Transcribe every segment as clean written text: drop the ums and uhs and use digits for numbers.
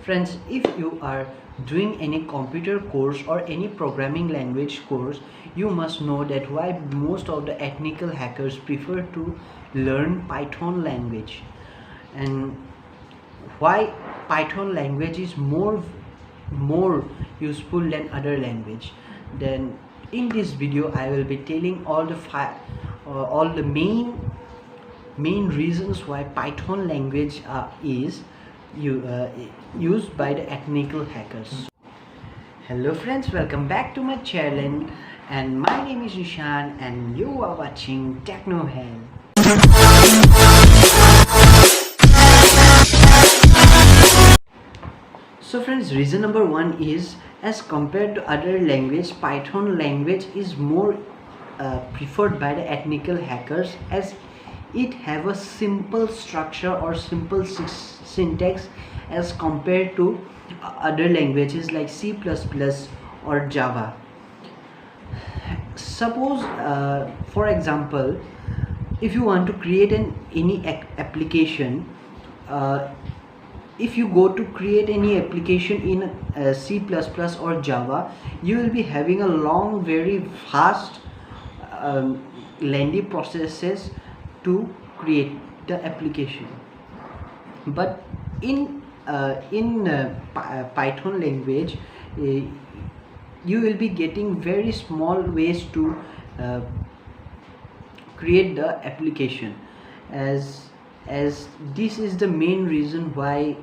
Friends, if you are doing any computer course or any programming language course, you must know that why most of the technical hackers prefer to learn Python language, and why Python language is more useful than other language. Then in this video I will be telling all the main reasons why Python language is used by the technical hackers. Hello friends, welcome back to my channel, and my name is Nishan and you are watching Techno Hell. So friends, reason number one is, as compared to other language, Python language is more preferred by the technical hackers, as it have a simple structure or simple syntax as compared to other languages like C++ or Java. Suppose for example, if you want to create any application, if you go to create any application in C++ or Java, you will be having a long, very fast, lengthy processes to create the application. But in Python language, you will be getting very small ways to create the application, as this is the main reason why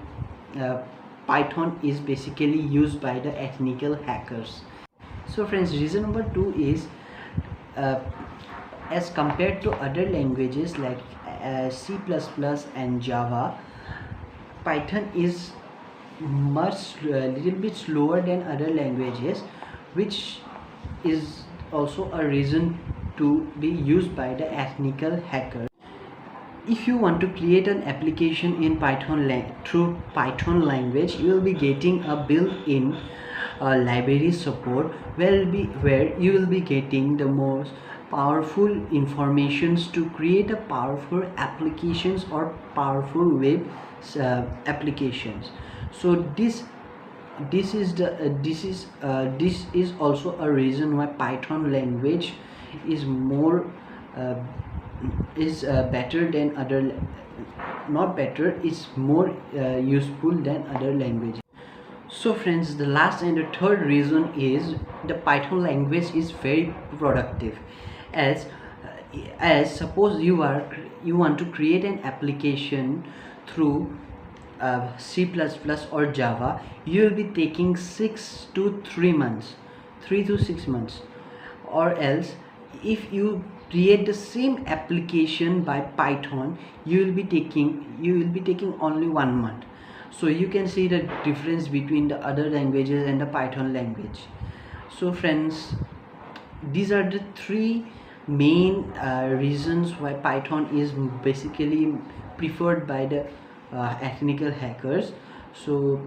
Python is basically used by the technical hackers. So friends, reason number two is, as compared to other languages like C++ and Java, Python is little bit slower than other languages, which is also a reason to be used by the technical hacker. If you want to create an application in Python through Python language, you will be getting a built-in library support where you will be getting the most powerful informations to create a powerful applications or powerful web applications. So this is also a reason why Python language is more better than other, not better, is more useful than other languages. So friends, the last and the third reason is the Python language is very productive, as suppose you want to create an application through C++ or Java, you will be taking 3 to 6 months, or else if you create the same application by Python, you will be taking only 1 month. So you can see the difference between the other languages and the Python language. So friends, these are the three main reasons why Python is basically preferred by the technical hackers. So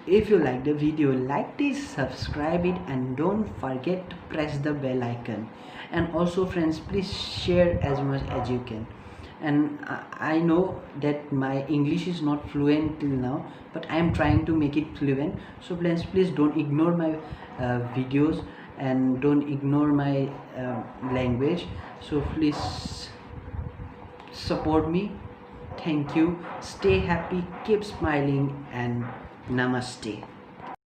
if you like the video, like this, subscribe it, and don't forget to press the bell icon. And also friends, please share as much as you can. And I know that my English is not fluent till now, but I am trying to make it fluent. So please don't ignore my videos and don't ignore my language. So please support me. Thank you. Stay happy, keep smiling, and namaste.